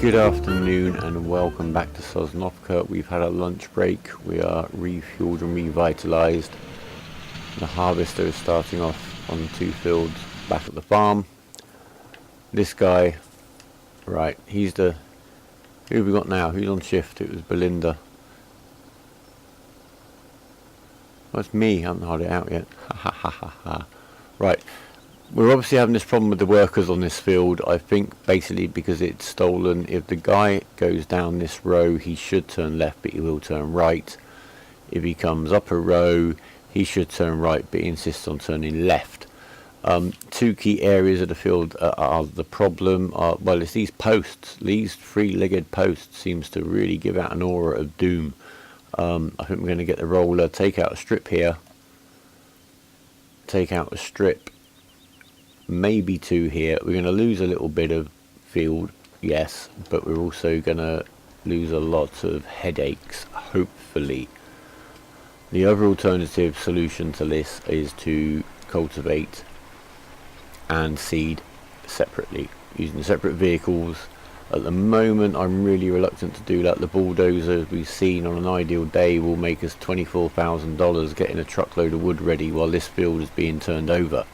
Good afternoon and welcome back to Sosnovka. We've had a lunch break, we are refueled and revitalised. The harvester is starting off on 2 fields back at the farm. This guy, right, he's the... Who have we got now? Who's on shift? It was Belinda. Oh, it's me, I haven't had it out yet. Ha ha ha ha ha. Right. We're obviously having this problem with the workers on this field. I think basically because it's stolen. If the guy goes down this row, he should turn left, but he will turn right. If he comes up a row, he should turn right, but he insists on turning left. 2 key areas of the field are the problem. Well, it's these posts. These 3-legged posts seems to really give out an aura of doom. I think we're going to get the roller, take out a strip here, take out a strip, maybe 2 here. We're going to lose a little bit of field, yes, but we're also going to lose a lot of headaches, hopefully. The other alternative solution to this is to cultivate and seed separately, using separate vehicles. At the moment I'm really reluctant to do that. The bulldozer, as we've seen, on an ideal day will make us $24,000 getting a truckload of wood ready while this field is being turned over.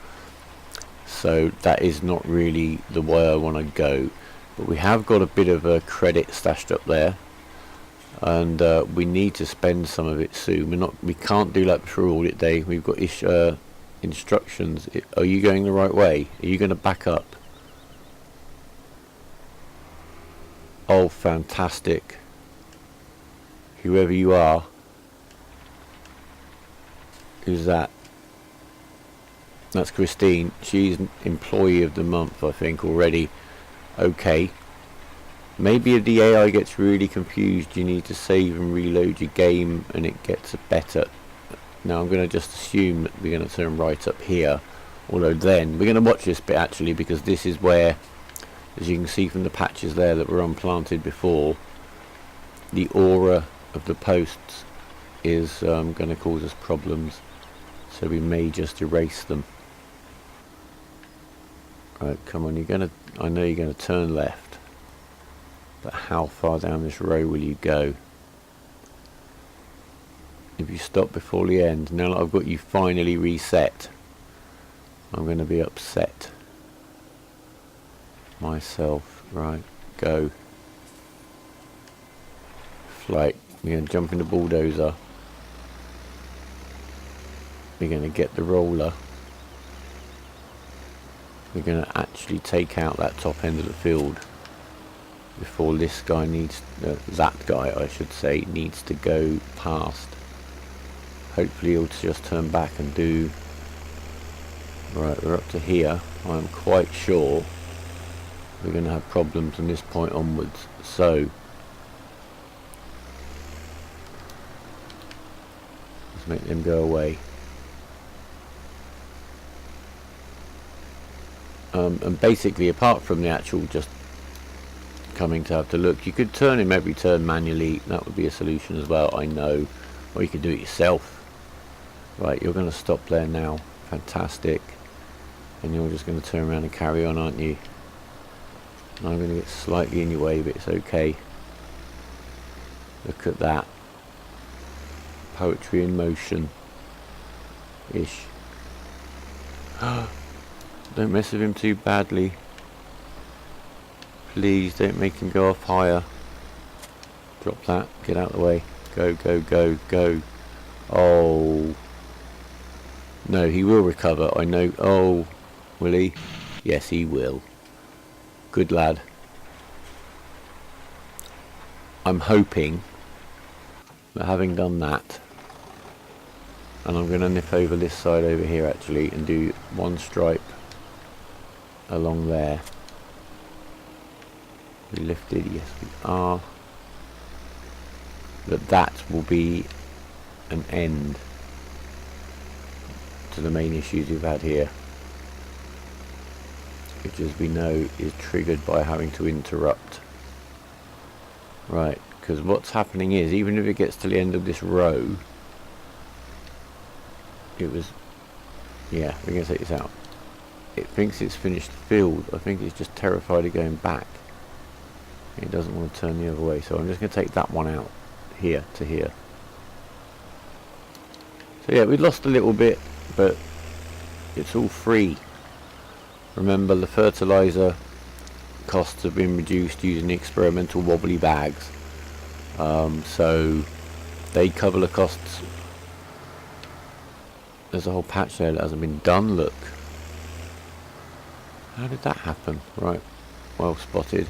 So that is not really the way I want to go, but we have got a bit of a credit stashed up there, and we need to spend some of it soon. We can't do that before audit day. We've got instructions. Are you going the right way? Are you going to back up? Oh, fantastic. Whoever you are. Who's that? That's Christine. She's employee of the month, I think, already. Okay. Maybe if the AI gets really confused, you need to save and reload your game and it gets better. Now I'm going to just assume that we're going to turn right up here. Although then, we're going to watch this bit actually, because this is where, as you can see from the patches there that were unplanted before, the aura of the posts is going to cause us problems. So we may just erase them. Right, come on, I know you're gonna turn left, but how far down this row will you go? If you stop before the end, now that I've got you finally reset, I'm gonna be upset myself. Right, go. Flight, we're gonna jump in the bulldozer. We're gonna get the roller. We're going to actually take out that top end of the field before this guy needs, that guy I should say, needs to go past. Hopefully he'll just turn back and do, right, we're up to here. I'm quite sure we're going to have problems from this point onwards, so let's make them go away. And basically, apart from the actual just coming to have to look, you could turn him every turn manually. That would be a solution as well, I know. Or you could do it yourself. Right, you're going to stop there now. Fantastic. And you're just going to turn around and carry on, aren't you? And I'm going to get slightly in your way, but it's okay. Look at that. Poetry in motion. Ish. Don't mess with him too badly. Please don't make him go off higher. Drop that. Get out of the way. Go, go, go, go. Oh. No, he will recover. I know. Oh. Will he? Yes, he will. Good lad. I'm hoping that having done that, and I'm going to nip over this side over here actually and do 1 stripe along there. We lifted, yes we are. That will be an end to the main issues we've had here, which as we know is triggered by having to interrupt. Right, because what's happening is, even if it gets to the end of this row, it was, yeah, we're going to take this out. It thinks it's finished the field. I think it's just terrified of going back. It doesn't want to turn the other way, so I'm just going to take that one out here to here. So yeah, we lost a little bit, but it's all free. Remember, the fertilizer costs have been reduced using the experimental wobbly bags, so they cover the costs. There's a whole patch there that hasn't been done. Look, how did that happen? Right, well spotted.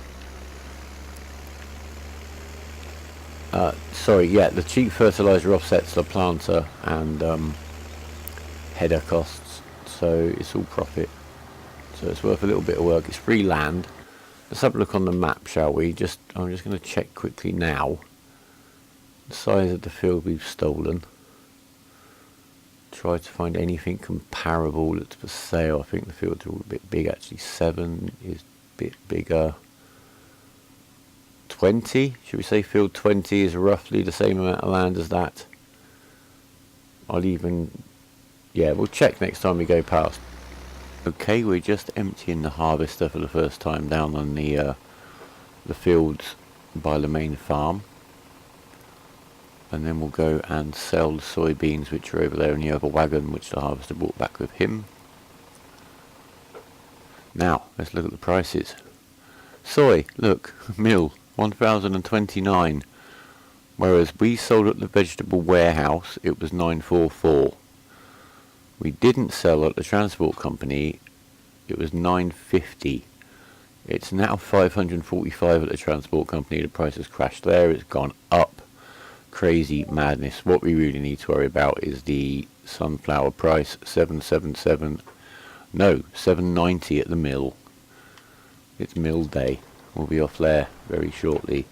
Sorry, yeah, the cheap fertilizer offsets the planter and header costs, so it's all profit. So it's worth a little bit of work. It's free land. Let's have a look on the map, shall we? I'm just going to check quickly now the size of the field we've stolen. Try to find anything comparable that's for sale. I think the fields are all a bit big actually. 7 is a bit bigger. 20, should we say field 20 is roughly the same amount of land as that. Yeah, we'll check next time we go past. Okay, we're just emptying the harvester for the first time down on the fields by the main farm, and then we'll go and sell the soybeans which are over there in the other wagon which the harvester brought back with him. Now let's look at the prices. Soy, look, mill 1029, whereas we sold at the vegetable warehouse it was 944. We didn't sell at the transport company, it was 950. It's now 545 at the transport company. The price has crashed there, it's gone up. Crazy madness. What we really need to worry about is the sunflower price. 790 at the mill. It's mill day. We'll be off there very shortly.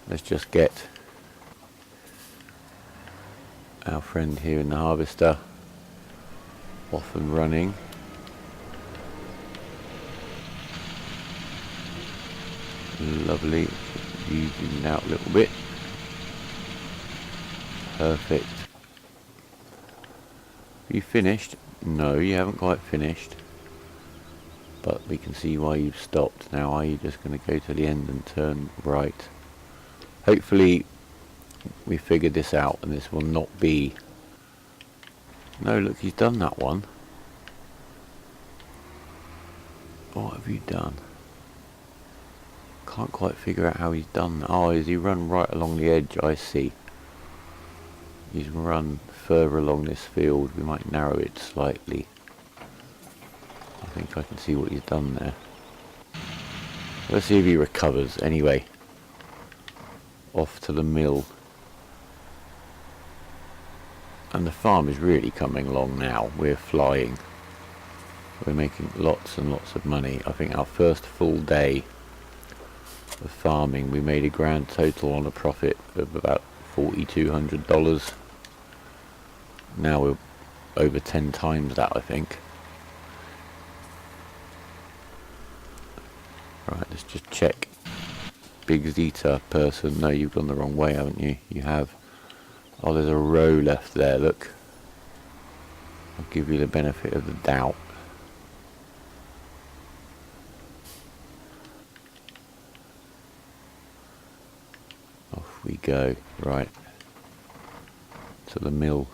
Let's just get our friend here in the harvester off and running. Lovely. Using out a little bit. Perfect. Are you finished? No, you haven't quite finished. But we can see why you've stopped. Now are you just going to go to the end and turn right? Hopefully we figured this out and this will not be... No, look, he's done that one. What have you done? Can't quite figure out how he's done that. Oh, has he run right along the edge? I see. He's run further along this field. We might narrow it slightly. I think I can see what he's done there. Let's see if he recovers. Anyway, off to the mill. And the farm is really coming along now. We're flying. We're making lots and lots of money. I think our first full day of farming we made a grand total on a profit of about $4,200. Now we're over 10 times that, I think. Right, let's just check. Big Zeta person. No, you've gone the wrong way, haven't you? You have. Oh, there's a row left there, look. I'll give you the benefit of the doubt. Off we go. Right. To the mill.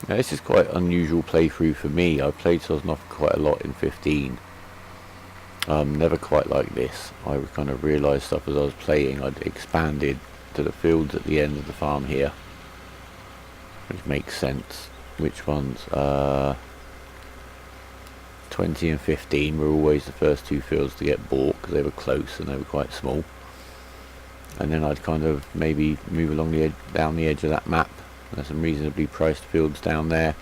Now, this is quite an unusual playthrough for me. I played Sosnovka quite a lot in 15. Never quite like this. I kind of realised stuff as I was playing. I'd expanded to the fields at the end of the farm here, which makes sense. Which ones? 20 and 15 were always the first two fields to get bought because they were close and they were quite small. And then I'd kind of maybe move along the edge, down the edge of that map. There's some reasonably priced fields down there,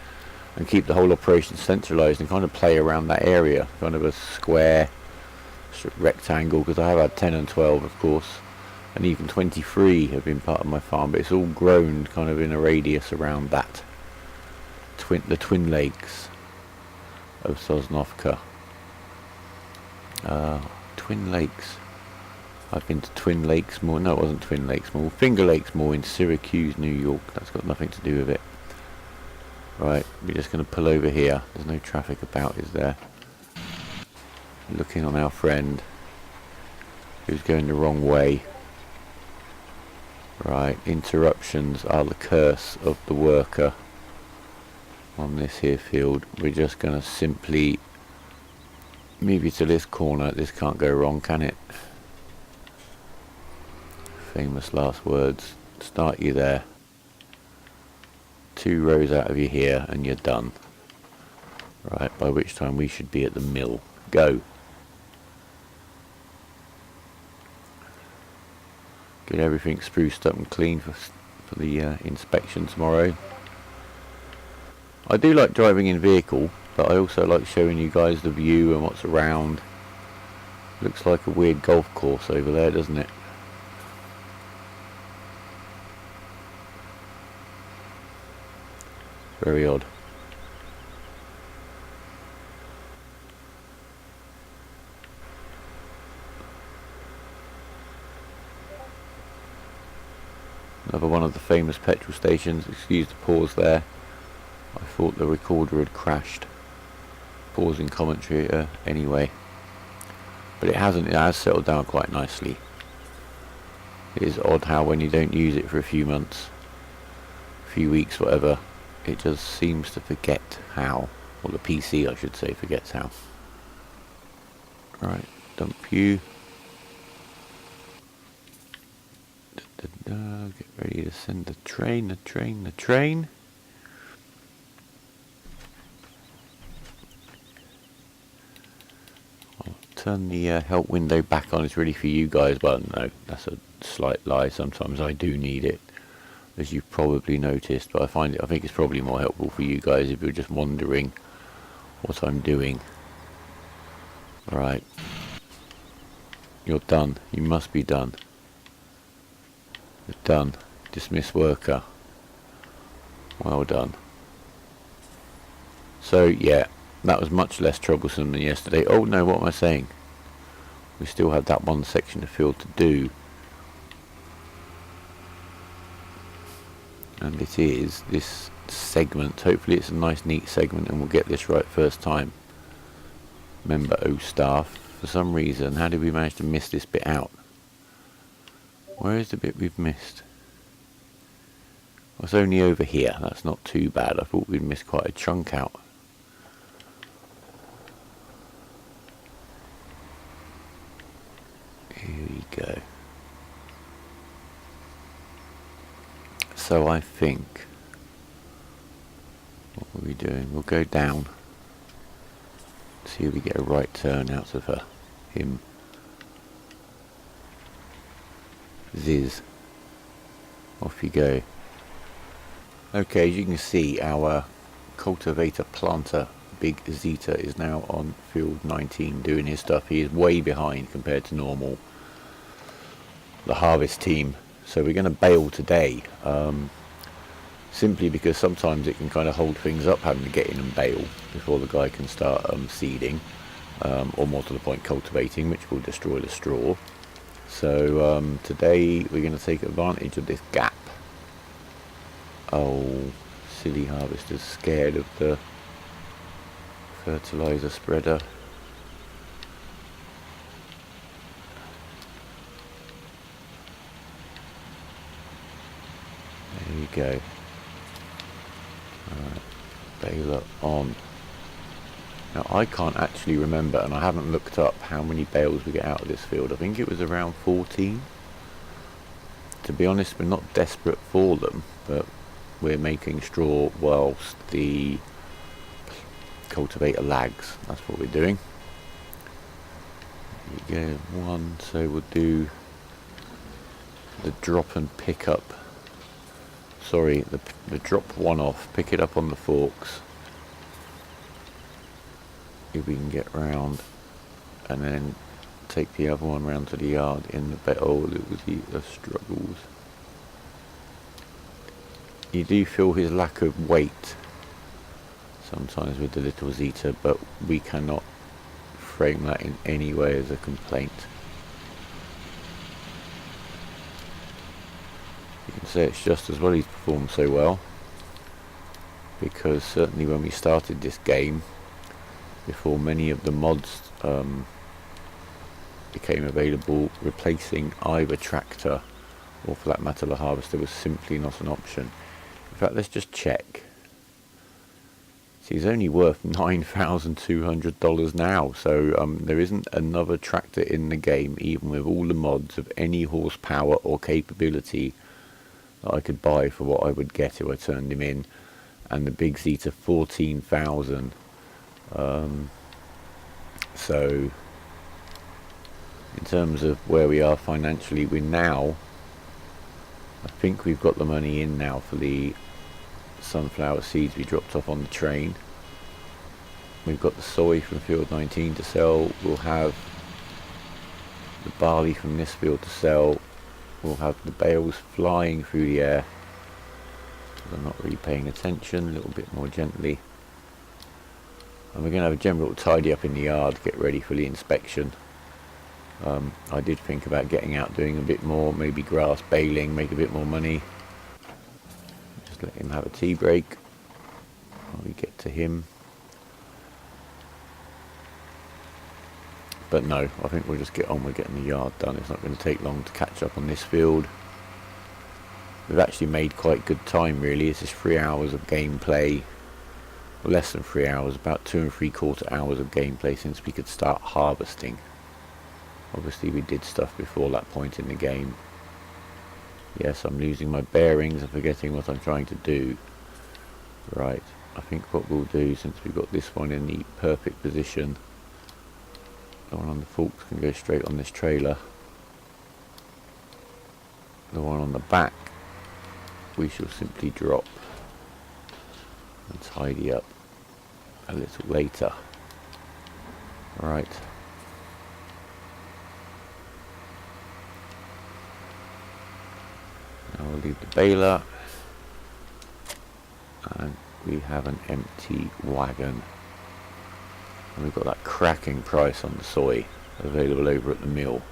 and keep the whole operation centralised and kind of play around that area, kind of a square rectangle, because I have had 10 and 12 of course, and even 23 have been part of my farm, but it's all grown kind of in a radius around that the twin lakes of Sosnovka. Twin Lakes. I've been to Twin Lakes Mall. No, it wasn't Twin Lakes Mall. Finger Lakes Mall in Syracuse, New York. That's got nothing to do with it. Right, we're just going to pull over here. There's no traffic about, is there? Looking on our friend who's going the wrong way. Right, interruptions are the curse of the worker on this here field. We're just going to simply move you to this corner. This can't go wrong, can it? Famous last words. Start you there. 2 rows out of you here and you're done. Right, by which time we should be at the mill. Go. Get everything spruced up and clean for the inspection tomorrow. I do like driving in vehicle, but I also like showing you guys the view and what's around. Looks like a weird golf course over there, doesn't it? Very odd. Another one of the famous petrol stations. Excuse the pause there. I thought the recorder had crashed. Pausing commentary anyway. But it hasn't. It has settled down quite nicely. It is odd how when you don't use it for a few months, a few weeks, whatever, it just seems to forget how. Or the PC, I should say, forgets how. Right, dump you. Get ready to send the train. I'll turn the help window back on. It's ready for you guys. Well, no, that's a slight lie. Sometimes I do need it, as you've probably noticed. But I think it's probably more helpful for you guys if you're just wondering what I'm doing. Right, you're done. You must be done. Done. Dismiss worker. Well done. So yeah, that was much less troublesome than yesterday. Oh no, what am I saying? We still have that one section of field to do. And it is this segment. Hopefully it's a nice neat segment and we'll get this right first time. Member O staff. For some reason, how did we manage to miss this bit out? Where is the bit we've missed? It's only over here. That's not too bad. I thought we'd missed quite a chunk out. Here we go. So I think, what are we doing? We'll go down. See if we get a right turn out of him. Ziz. Off you go. Okay, as you can see, our cultivator planter, Big Zeta, is now on field 19 doing his stuff. He is way behind compared to normal. The harvest team. So we're going to bale today. Simply because sometimes it can kind of hold things up having to get in and bale before the guy can start seeding. Or more to the point, cultivating, which will destroy the straw. So today we're going to take advantage of this gap. Oh, silly harvester's scared of the fertilizer spreader. There you go. Alright, Baler on. Now I can't actually remember, and I haven't looked up how many bales we get out of this field. I think it was around 14. To be honest, we're not desperate for them, but we're making straw whilst the cultivator lags. That's what we're doing. Here we go, 1, so we'll do the drop and pick up. Sorry, the drop 1 off, pick it up on the forks. If we can get round, and then take the other one round to the yard in the bed. Oh, it was the struggles. You do feel his lack of weight sometimes with the little Zeta, but we cannot frame that in any way as a complaint. You can say it's just as well he's performed so well. because certainly when we started this game, before many of the mods became available, replacing either tractor or for that matter the harvester was simply not an option. In fact, let's just check. See, it's only worth $9,200 now, so there isn't another tractor in the game, even with all the mods of any horsepower or capability, that I could buy for what I would get if I turned him in. And the big Z to 14,000. So in terms of where we are financially, we're now, I think we've got the money in now for the sunflower seeds we dropped off on the train. We've got the soy from field 19 to sell. We'll have the barley from this field to sell. We'll have the bales flying through the air. I'm not really paying attention, a little bit more gently. And we're going to have a general tidy up in the yard, get ready for the inspection. I did think about getting out doing a bit more, maybe grass baling, make a bit more money. Just let him have a tea break while we get to him. But no, I think we'll just get on with getting the yard done. It's not going to take long to catch up on this field. We've actually made quite good time really. This is 3 hours of gameplay. Well, less than 3 hours, about 2 3/4 hours of gameplay since we could start harvesting. Obviously we did stuff before that point in the game. Yes, I'm losing my bearings and forgetting what I'm trying to do. Right, I think what we'll do, since we've got this one in the perfect position, the one on the forks can go straight on this trailer. The one on the back we shall simply drop and tidy up a little later. Right. Now we'll leave the baler, and we have an empty wagon. And we've got that cracking price on the soy available over at the mill.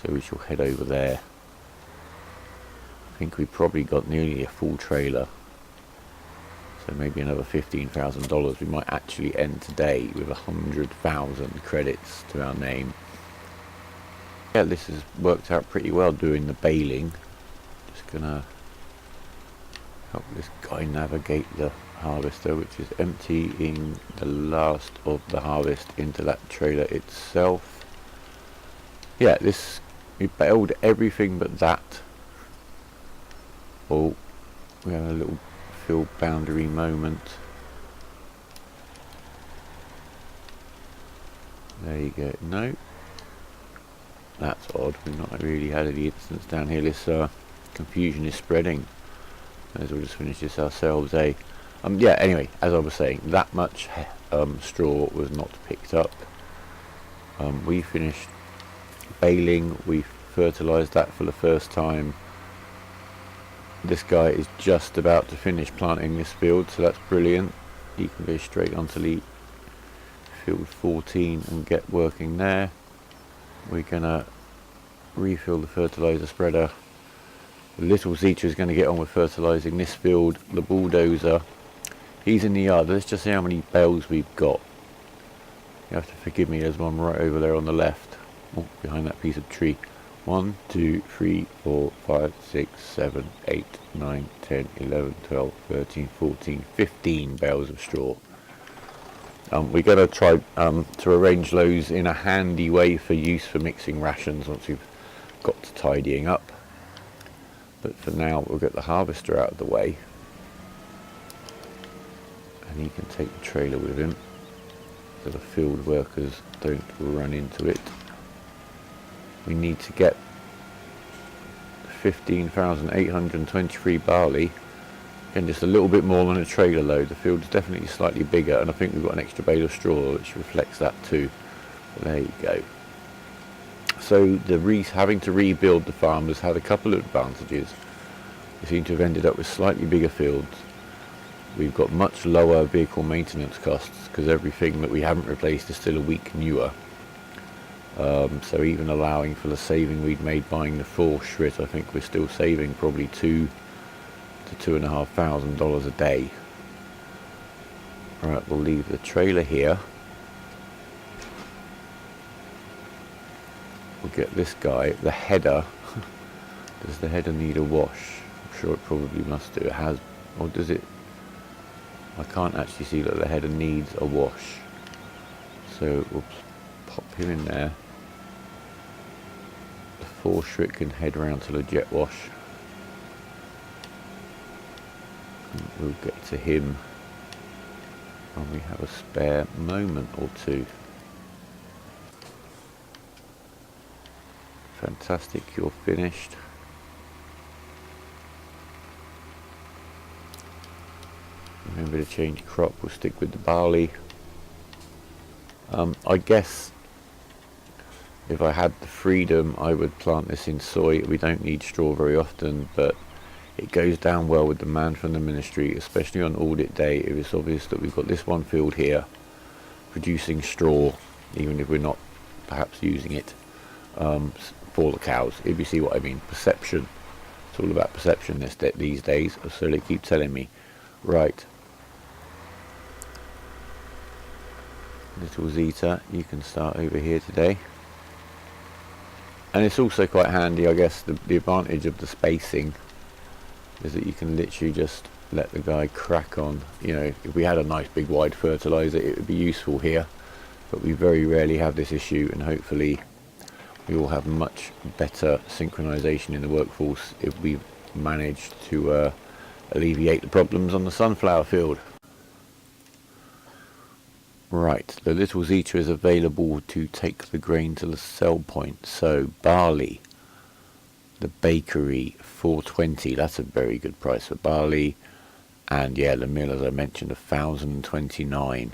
So we shall head over there. I think we probably got nearly a full trailer. So maybe another $15,000. We might actually end today with 100,000 credits to our name. Yeah, this has worked out pretty well doing the baling. Just gonna help this guy navigate the harvester, which is emptying the last of the harvest into that trailer itself. Yeah, this, we baled everything but that. Oh, we have a little field boundary moment. There you go. No, that's odd. We've not really had any incidents down here. This confusion is spreading. May as well just finish this ourselves, eh? Yeah, anyway, as I was saying, that much straw was not picked up. We finished baling, we fertilised that for the first time. This guy is just about to finish planting this field, so that's brilliant. He can go straight onto the field 14 and get working there. We're gonna refill the fertiliser spreader. The little Zeta is going to get on with fertilising this field. The bulldozer, he's in the yard. Let's just see how many bales we've got. You have to forgive me, there's one right over there on the left. Oh, behind that piece of tree. 1, 2, 3, 4, 5, 6, 7, 8, 9, 10, 11, 12, 13, 14, 15 bales of straw. We're going to try to arrange those in a handy way for use for mixing rations once we've got to tidying up. But for now, we'll get the harvester out of the way. And he can take the trailer with him, so the field workers don't run into it. We need to get 15,823 barley. Again, just a little bit more than a trailer load. The field's definitely slightly bigger, and I think we've got an extra bale of straw which reflects that too. But there you go. So having to rebuild the farm has had a couple of advantages. We seem to have ended up with slightly bigger fields. We've got much lower vehicle maintenance costs because everything that we haven't replaced is still a week newer. So even allowing for the saving we'd made buying the Fortschitt, I think we're still saving probably $2,000 to $2,500 a day Right, we'll leave the trailer here. We'll get this guy, the header. Does the header need a wash? I'm sure it probably must do. It has, or does it? I can't actually see that the header needs a wash. So we'll pop him in there. The Fortschitt can head around to the jet wash. And we'll get to him when we have a spare moment or two. Fantastic, you're finished. Remember to change crop, we'll stick with the barley. I guess if I had the freedom I would plant this in soy. We don't need straw very often, but it goes down well with the man from the ministry, especially on audit day. If it's obvious that we've got this one field here producing straw, even if we're not perhaps using it for the cows, if you see what I mean. Perception, it's all about perception these days, so they keep telling me. Right, little Zeta, you can start over here today. And it's also quite handy, I guess, the advantage of the spacing is that you can literally just let the guy crack on. You know, if we had a nice big wide fertilizer, it would be useful here, but we very rarely have this issue, and hopefully we will have much better synchronization in the workforce if we manage to alleviate the problems on the sunflower field. Right, the little Zeta is available to take the grain to the sell point. So barley, the bakery, 420. That's a very good price for barley. And yeah, the mill, as I mentioned, 1,029.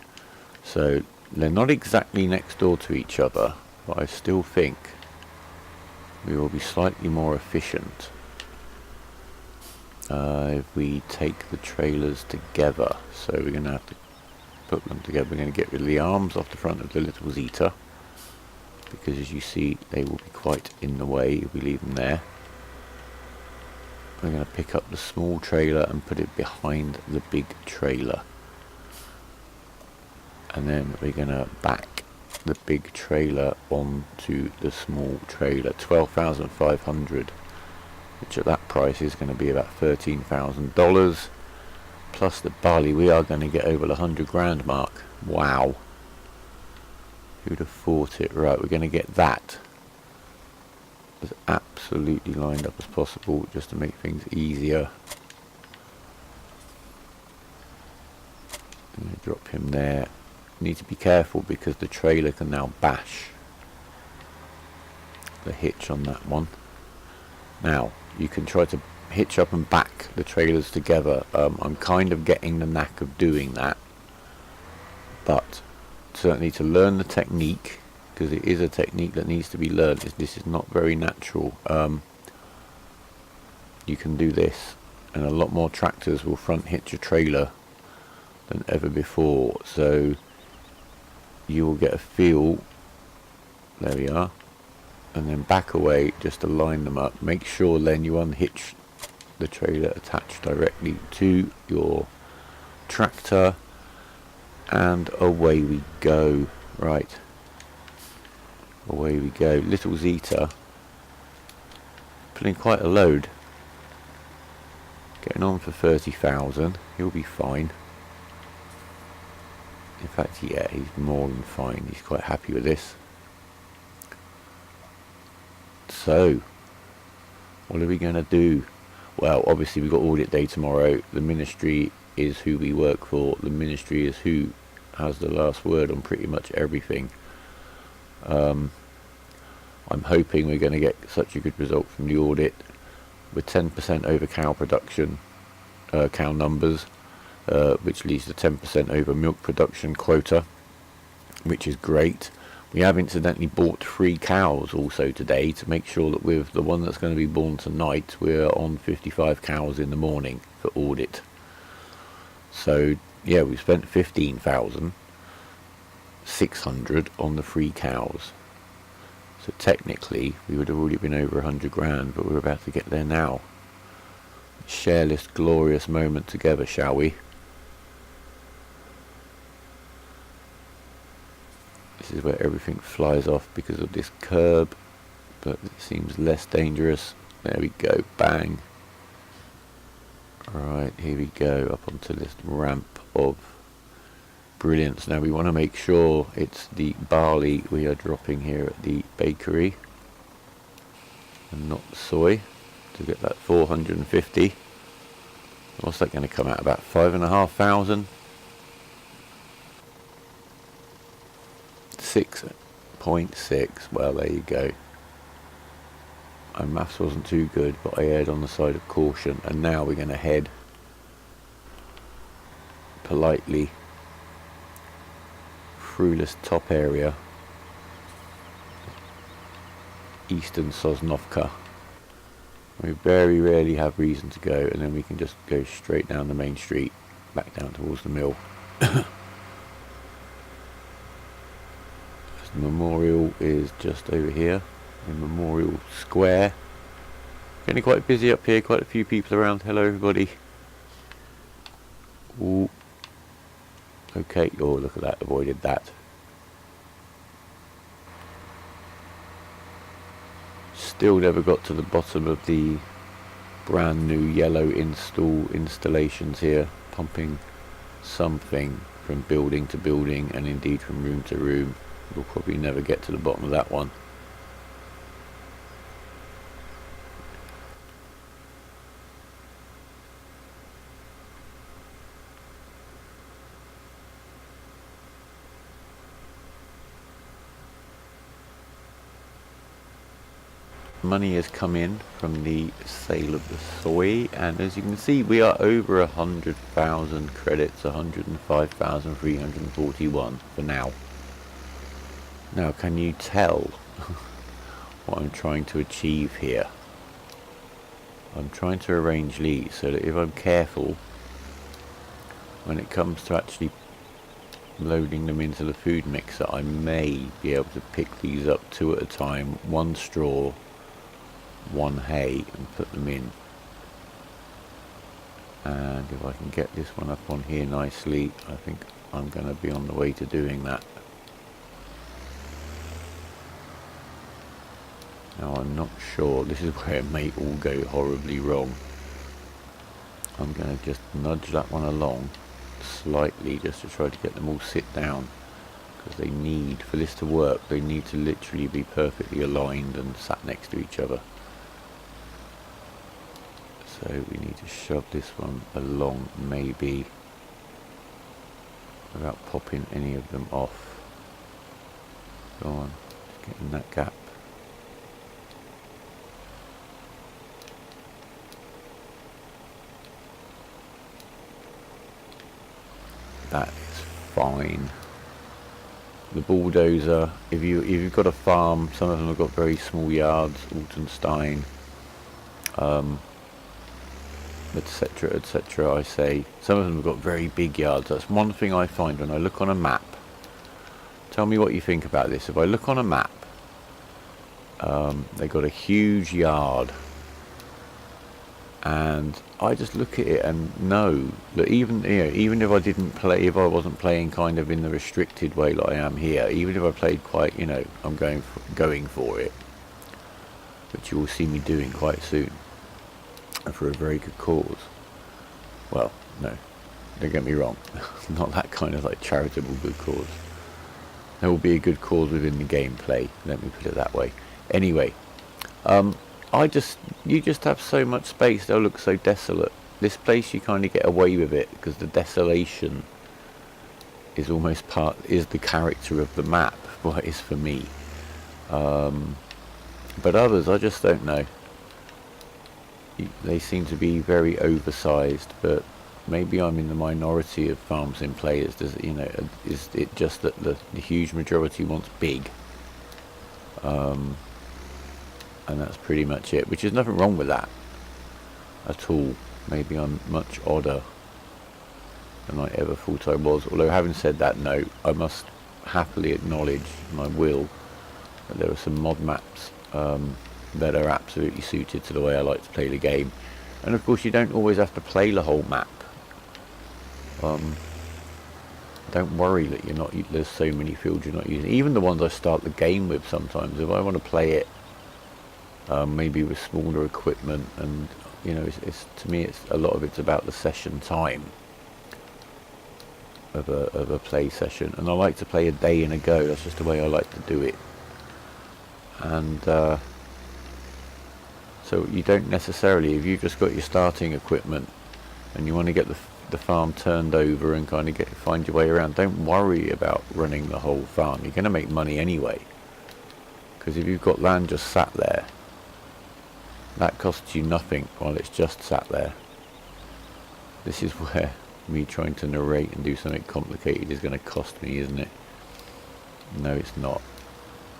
So they're not exactly next door to each other, but I still think we will be slightly more efficient if we take the trailers together. So we're going to have to put them together. We're going to get rid of the arms off the front of the little Zeta, because as you see they will be quite in the way if we leave them there. We're going to pick up the small trailer and put it behind the big trailer, and then we're going to back the big trailer onto the small trailer. 12,500, which at that price is going to be about $13,000. Plus the barley, we are going to get over the 100 grand mark. Wow, who'd have thought it? Right, we're going to get that as absolutely lined up as possible, just to make things easier. I'm going to drop him there. Need to be careful because the trailer can now bash the hitch on that one. Now you can try to hitch up and back the trailers together. I'm kind of getting the knack of doing that, but certainly to learn the technique, because it is a technique that needs to be learned. This is not very natural. You can do this, and a lot more tractors will front hitch a trailer than ever before, so you will get a feel. There we are, and then back away just to line them up. Make sure then you unhitch the trailer attached directly to your tractor, and away we go. Right, away we go. Little Zeta pulling quite a load, getting on for 30,000. He'll be fine. In fact, yeah, he's more than fine. He's quite happy with this. So what are we going to do? Well, obviously we've got audit day tomorrow. The ministry is who we work for. The ministry is who has the last word on pretty much everything. I'm hoping we're going to get such a good result from the audit. We're 10% over cow production, cow numbers, which leads to 10% over milk production quota, which is great. We have incidentally bought 3 cows also today to make sure that with the one that's going to be born tonight, we're on 55 cows in the morning for audit. So yeah, we spent 15,600 on the 3 cows. So technically we would have already been over 100 grand, but we're about to get there now. Share this glorious moment together, shall we? this is where everything flies off because of this curb, but it seems less dangerous. There we go, bang. Right, here we go, up onto this ramp of brilliance. Now we want to make sure it's the barley we are dropping here at the bakery and not soy to get that 450. What's that going to come out? About 5,500. 6.6. Well, there you go. My maths wasn't too good, but I erred on the side of caution. And now we're going to head politely through this top area, eastern Sosnovka. We very rarely have reason to go, and then we can just go straight down the main street, back down towards the mill. The memorial is just over here, in Memorial Square. Getting quite busy up here, quite a few people around. Hello everybody. Ooh. Okay, oh look at that, avoided that. Still never got to the bottom of the brand new yellow installations here, pumping something from building to building and indeed from room to room. We'll probably never get to the bottom of that one. Money has come in from the sale of the soy, and as you can see we are over 100,000 credits, 105,341 for now. Now can you tell what I'm trying to achieve here? I'm trying to arrange leads so that if I'm careful when it comes to actually loading them into the food mixer, I may be able to pick these up two at a time, one straw, one hay, and put them in. And if I can get this one up on here nicely, I think I'm going to be on the way to doing that. Now I'm not sure, this is where it may all go horribly wrong. I'm going to just nudge that one along slightly just to try to get them all sit down, because they need, for this to work, they need to literally be perfectly aligned and sat next to each other. So we need to shove this one along, maybe, without popping any of them off. Go on, just get in that gap. That is fine. The bulldozer, if you've got a farm, some of them have got very small yards, Altenstein, etc, etc. I say some of them have got very big yards. That's one thing I find when I look on a map. Tell me what you think about this. If I look on a map, they got a huge yard, and I just look at it and know that even if I didn't play, if I wasn't playing kind of in the restricted way like I am here, even if I played quite, I'm going for it, which you will see me doing quite soon, and for a very good cause. Well, no, don't get me wrong, not that kind of like charitable good cause. There will be a good cause within the gameplay, let me put it that way. Anyway, you just have so much space, they'll look so desolate. This place you kind of get away with it because the desolation is almost is the character of the map, what it is for me. But others, I just don't know. They seem to be very oversized, but maybe I'm in the minority of farm sim players. Is it just that the huge majority wants big? And that's pretty much it, which is nothing wrong with that at all. Maybe I'm much odder than I ever thought I was, although having said that, no, I must happily acknowledge, and I will, that there are some mod maps that are absolutely suited to the way I like to play the game. And of course you don't always have to play the whole map. don't worry that there's so many fields you're not using. Even the ones I start the game with sometimes, if I want to play it maybe with smaller equipment, and you know, it's to me, it's a lot of it's about the session time of a play session, and I like to play a day in a go. That's just the way I like to do it. And so you don't necessarily, if you've just got your starting equipment and you want to get the farm turned over and kind of find your way around, don't worry about running the whole farm. You're going to make money anyway, because if you've got land just sat there, that costs you nothing while it's just sat there. This is where me trying to narrate and do something complicated is going to cost me, isn't it? No, it's not.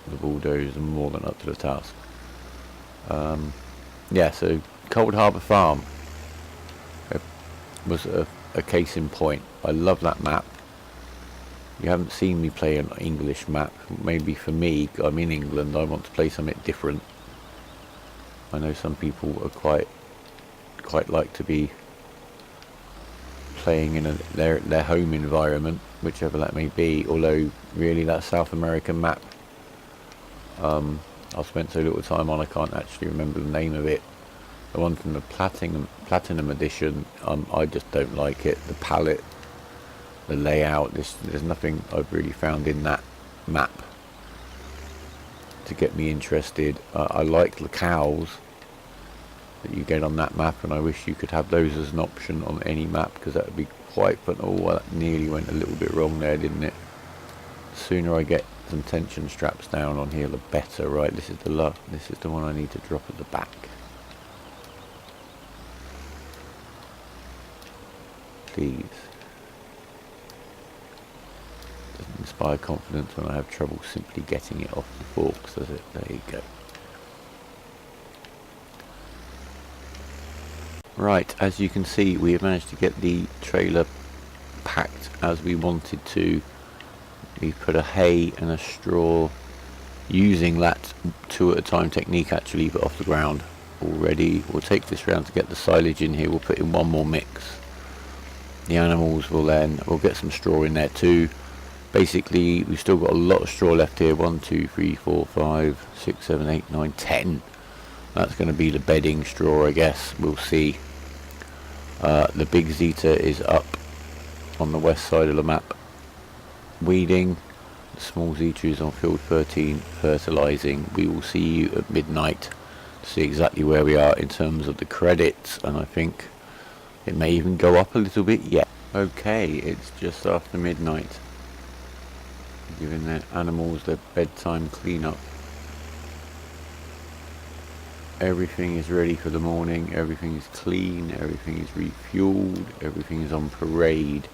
The bulldozer are more than up to the task. Yeah, so Cold Harbour Farm was a case in point. I love that map. You haven't seen me play an English map. Maybe for me, I'm in England, I want to play something different. I know some people are quite like to be playing in their home environment, whichever that may be, although really that South American map I've spent so little time on I can't actually remember the name of it. The one from the Platinum edition, I just don't like it. The palette, the layout, there's nothing I've really found in that map to get me interested. I like the cows that you get on that map, and I wish you could have those as an option on any map, because that would be quite fun. Oh, well, that nearly went a little bit wrong there, didn't it? The sooner I get some tension straps down on here, the better. Right, this is the one I need to drop at the back. Please. Doesn't inspire confidence when I have trouble simply getting it off the forks, does it? There you go. Right, as you can see, we have managed to get the trailer packed as we wanted to. We put a hay and a straw, using that 2 at a time technique actually, but off the ground already. We'll take this round to get the silage in here. We'll put in one more mix. The animals we'll get some straw in there too. Basically, we've still got a lot of straw left here. 1, 2, 3, 4, 5, 6, 7, 8, 9, 10. That's going to be the bedding straw, I guess. We'll see. The big Zeta is up on the west side of the map, weeding. The small Zeta is on field 13, fertilizing. We will see you at midnight to see exactly where we are in terms of the credits, and I think it may even go up a little bit yet. Okay, it's just after midnight. Giving the animals their bedtime cleanup. Everything is ready for the morning, everything is clean, everything is refueled, everything is on parade.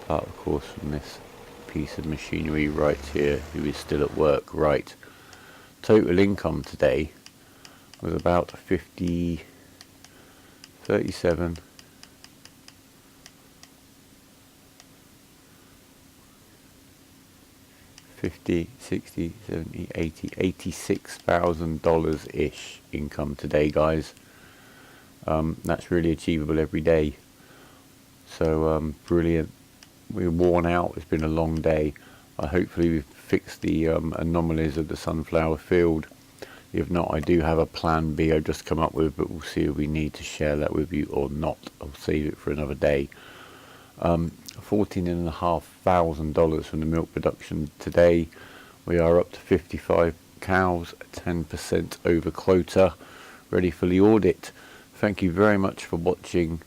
Apart of course from this piece of machinery right here, who is still at work. Right, total income today was about 50, 37, 50, 60, 70, 80, $86,000 ish income today, guys. That's really achievable every day. So brilliant. We're worn out. It's been a long day. Hopefully we've fixed the anomalies of the sunflower field. If not, I do have a plan B I've just come up with, but we'll see if we need to share that with you or not. I'll save it for another day. $14,500 from the milk production today. We are up to 55 cows, 10% over quota, ready for the audit. Thank you very much for watching.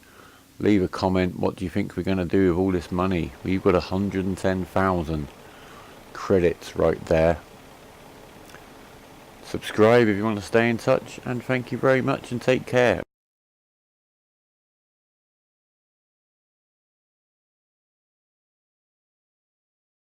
Leave a comment. What do you think we're going to do with all this money? We've got 110,000 credits right there. Subscribe if you want to stay in touch, and thank you very much and take care.